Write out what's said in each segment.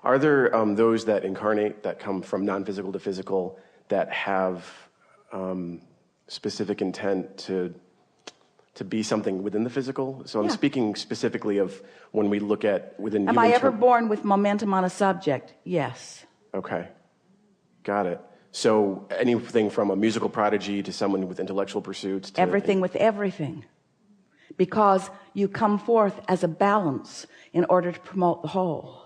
Are there those that incarnate, that come from non-physical to physical, that have specific intent to be something within the physical? So I'm speaking specifically of when we look at within Am I ever born with momentum on a subject? Yes. Okay. Got it. So anything from a musical prodigy to someone with intellectual pursuits to everything with everything, because you come forth as a balance in order to promote the whole.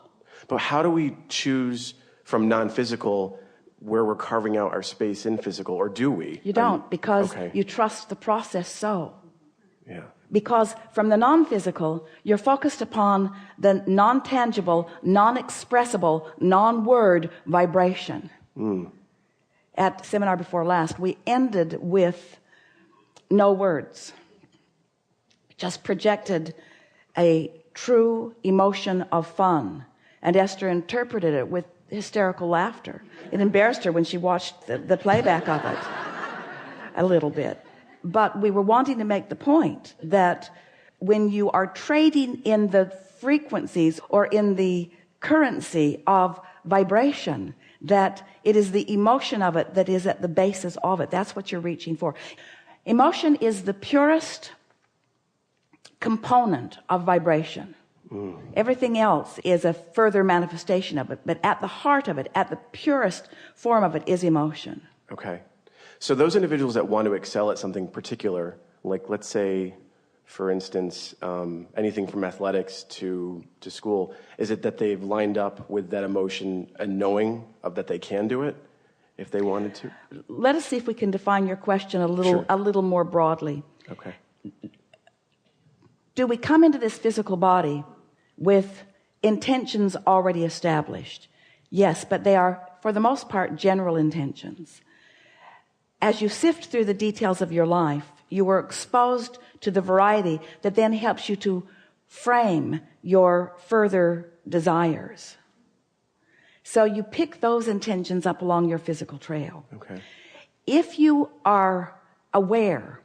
But how do we choose from non-physical where we're carving out our space in physical, or do we? You don't, because you trust the process so. Yeah. Because from the non-physical, you're focused upon the non-tangible, non-expressible, non-word vibration. At seminar before last, we ended with no words. Just projected a true emotion of fun. And Esther interpreted it with hysterical laughter. It embarrassed her when she watched the playback of it a little bit. But we were wanting to make the point that when you are trading in the frequencies or in the currency of vibration, that it is the emotion of it that is at the basis of it. That's what you're reaching for. Emotion is the purest component of vibration. Everything else is a further manifestation of it, but at the heart of it, at the purest form of it, is emotion. Okay. So those individuals that want to excel at something particular, like let's say, for instance, anything from athletics to school, is it that they've lined up with that emotion and knowing of that they can do it if they wanted to? Let us see if we can define your question a little more broadly. Okay. Do we come into this physical body with intentions already established? Yes, but they are, for the most part, general intentions. As you sift through the details of your life, you are exposed to the variety that then helps you to frame your further desires. So you pick those intentions up along your physical trail. Okay. If you are aware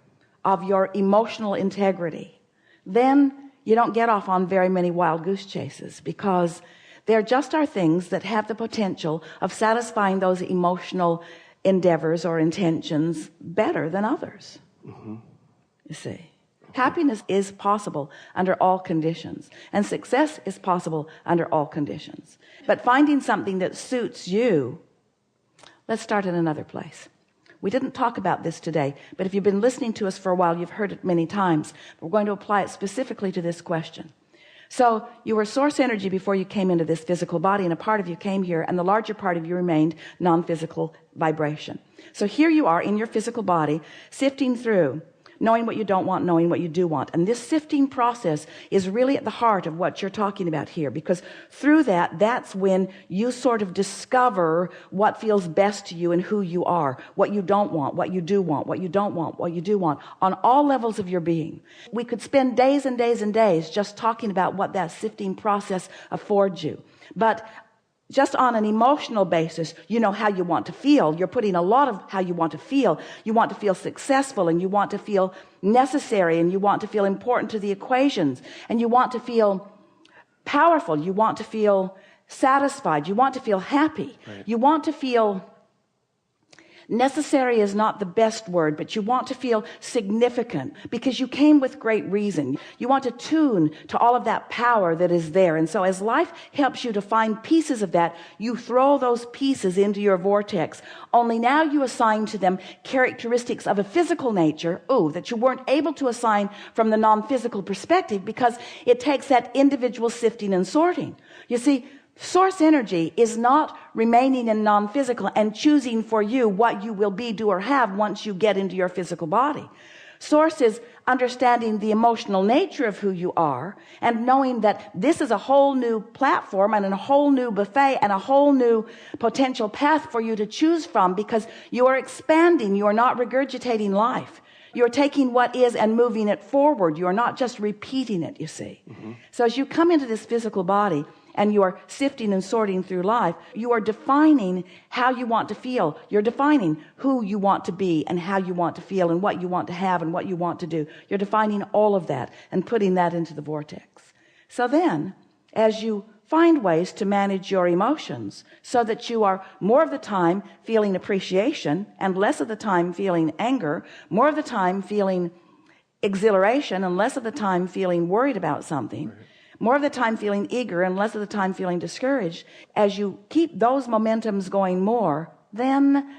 of your emotional integrity, then you don't get off on very many wild goose chases, because there just are things that have the potential of satisfying those emotional endeavors or intentions better than others. You see, happiness is possible under all conditions, and success is possible under all conditions. But finding something that suits you, let's start in another place. We didn't talk about this today, but if you've been listening to us for a while, you've heard it many times. We're going to apply it specifically to this question. So you were source energy before you came into this physical body, and a part of you came here, and the larger part of you remained non-physical vibration. So here you are in your physical body, sifting through, knowing what you don't want, knowing what you do want. And this sifting process is really at the heart of what you're talking about here, because through that's when you sort of discover what feels best to you and who you are, what you don't want, what you do want, what you don't want, what you do want, on all levels of your being. We could spend days and days and days just talking about what that sifting process affords you. But just on an emotional basis, you know how you want to feel. You're putting a lot of how you want to feel. You want to feel successful, and you want to feel necessary, and you want to feel important to the equations, and you want to feel powerful. You want to feel satisfied. You want to feel happy. Right. You want to feel necessary is not the best word, but you want to feel significant because you came with great reason. You want to tune to all of that power that is there. And so as life helps you to find pieces of that, you throw those pieces into your vortex. Only now you assign to them characteristics of a physical nature, that you weren't able to assign from the non-physical perspective, because it takes that individual sifting and sorting. You see, source energy is not remaining in non-physical and choosing for you what you will be, do, or have once you get into your physical body. Source is understanding the emotional nature of who you are and knowing that this is a whole new platform and a whole new buffet and a whole new potential path for you to choose from, because you are expanding. You are not regurgitating life. You're taking what is and moving it forward. You are not just repeating it, you see. So as you come into this physical body and you are sifting and sorting through life, you are defining how you want to feel. You're defining who you want to be and how you want to feel and what you want to have and what you want to do. You're defining all of that and putting that into the vortex. So then, as you find ways to manage your emotions so that you are more of the time feeling appreciation and less of the time feeling anger, more of the time feeling exhilaration and less of the time feeling worried about something, more of the time feeling eager and less of the time feeling discouraged. As you keep those momentums going more, then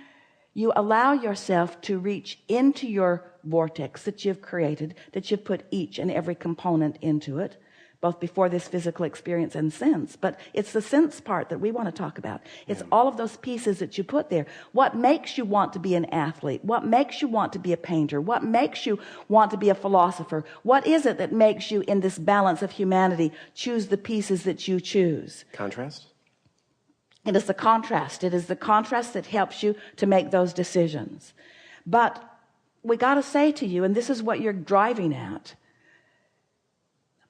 you allow yourself to reach into your vortex that you've created, that you've put each and every component into it, both before this physical experience and since. But it's the sense part that we want to talk about. It's all of those pieces that you put there. What makes you want to be an athlete? What makes you want to be a painter? What makes you want to be a philosopher? What is it that makes you, in this balance of humanity, choose the pieces that you choose? Contrast? It is the contrast. It is the contrast that helps you to make those decisions. But we got to say to you, and this is what you're driving at,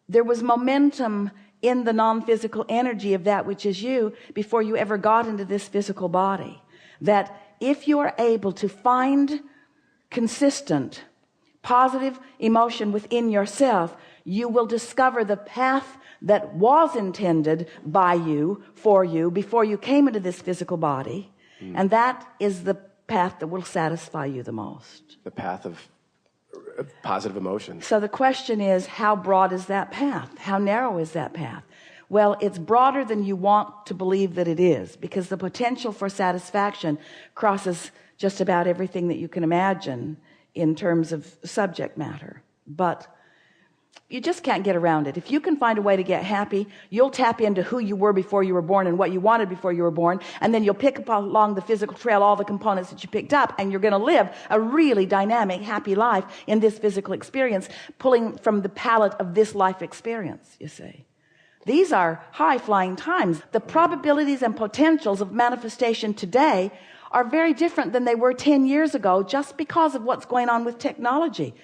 there was momentum in the non-physical energy of that which is you before you ever got into this physical body. That if you are able to find consistent, positive emotion within yourself, you will discover the path that was intended by you, for you, before you came into this physical body. And that is the path that will satisfy you the most. The path of positive emotions. So the question is, how broad is that path? How narrow is that path? Well, it's broader than you want to believe that it is, because the potential for satisfaction crosses just about everything that you can imagine in terms of subject matter. But you just can't get around it. If you can find a way to get happy, you'll tap into who you were before you were born and what you wanted before you were born, and then you'll pick up along the physical trail all the components that you picked up, and you're going to live a really dynamic, happy life in this physical experience, pulling from the palette of this life experience, you see. These are high-flying times. The probabilities and potentials of manifestation today are very different than they were 10 years ago, just because of what's going on with technology.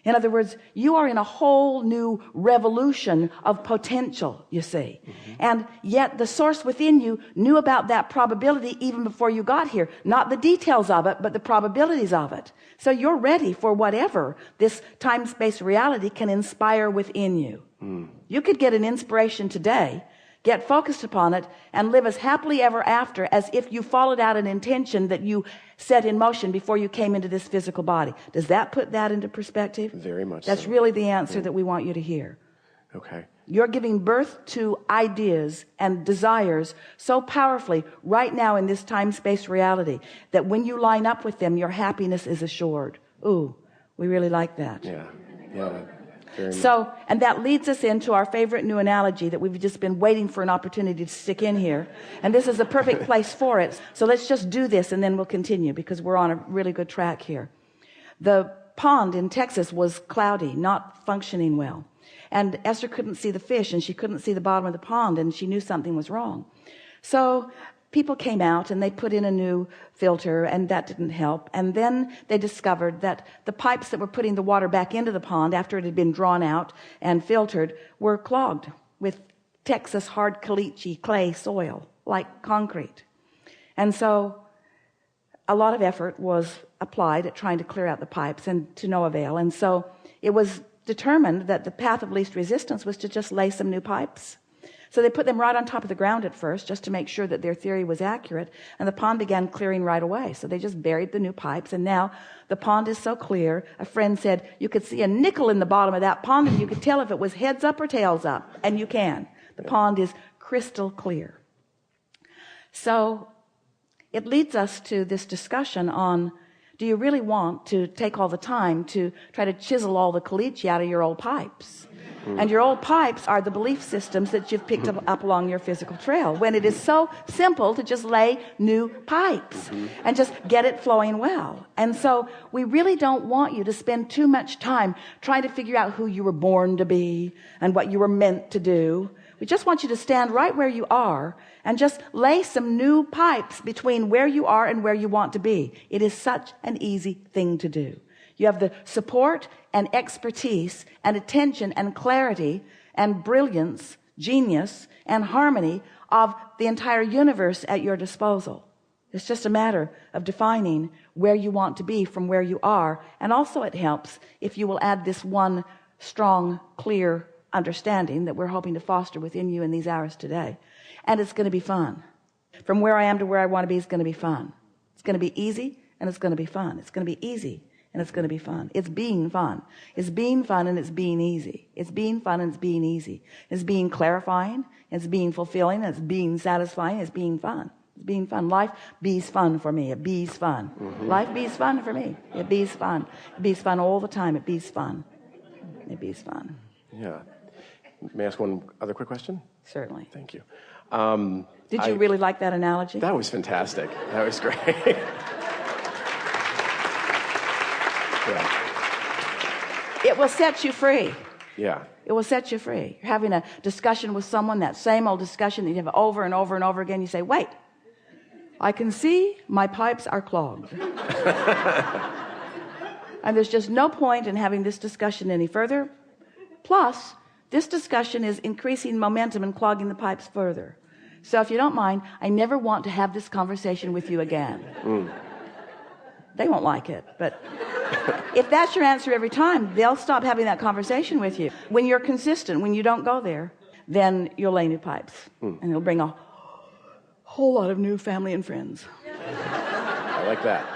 In other words, you are in a whole new revolution of potential, you see. And yet the source within you knew about that probability even before you got here. Not the details of it, but the probabilities of it. So you're ready for whatever this time-space reality can inspire within you. You could get an inspiration today, get focused upon it, and live as happily ever after as if you followed out an intention that you set in motion before you came into this physical body. Does that put that into perspective? Very much That's so. really the answer that we want you to hear. Okay. You're giving birth to ideas and desires so powerfully right now in this time-space reality that when you line up with them, your happiness is assured. Ooh, we really like that. Yeah. Yeah. Very much. So, and that leads us into our favorite new analogy that we've just been waiting for an opportunity to stick in here. And this is a perfect place for it. So let's just do this and then we'll continue, because we're on a really good track here. The pond in Texas was cloudy, not functioning well. And Esther couldn't see the fish, and she couldn't see the bottom of the pond, and she knew something was wrong. So people came out and they put in a new filter, and that didn't help. And then they discovered that the pipes that were putting the water back into the pond after it had been drawn out and filtered were clogged with Texas hard caliche clay soil, like concrete. And so a lot of effort was applied at trying to clear out the pipes, and to no avail. And so it was determined that the path of least resistance was to just lay some new pipes. So they put them right on top of the ground at first, just to make sure that their theory was accurate, and the pond began clearing right away. So they just buried the new pipes, and now the pond is so clear. A friend said you could see a nickel in the bottom of that pond, and you could tell if it was heads up or tails up, and you can. The pond is crystal clear. So it leads us to this discussion on, do you really want to take all the time to try to chisel all the caliche out of your old pipes? And your old pipes are the belief systems that you've picked up along your physical trail, when it is so simple to just lay new pipes and just get it flowing well. And so we really don't want you to spend too much time trying to figure out who you were born to be and what you were meant to do. We just want you to stand right where you are and just lay some new pipes between where you are and where you want to be. It is such an easy thing to do. You have the support and expertise and attention and clarity and brilliance, genius and harmony of the entire universe at your disposal. It's just a matter of defining where you want to be from where you are. And also it helps if you will add this one strong, clear understanding that we're hoping to foster within you in these hours today. And it's going to be fun. From where I am to where I want to be is going to be fun. It's going to be easy and it's going to be fun. It's going to be easy and it's going to be fun. It's being fun. It's being fun and it's being easy. It's being fun and it's being easy. It's being clarifying. It's being fulfilling. It's being satisfying. It's being fun. It's being fun. Life bees fun for me. It bees fun. Life bees fun for me. It bees fun. It bees fun all the time. It bees fun. It bees fun. Yeah. May I ask one other quick question? Certainly. Thank you. Did you really like that analogy? That was fantastic. That was great. Yeah. It will set you free. Yeah. It will set you free. You're having a discussion with someone, that same old discussion that you have over and over and over again. You say, wait, I can see my pipes are clogged. And there's just no point in having this discussion any further. Plus, this discussion is increasing momentum and clogging the pipes further. So if you don't mind, I never want to have this conversation with you again. They won't like it, but if that's your answer every time, they'll stop having that conversation with you. When you're consistent, when you don't go there, then you'll lay new pipes. And it'll bring a whole lot of new family and friends. I like that.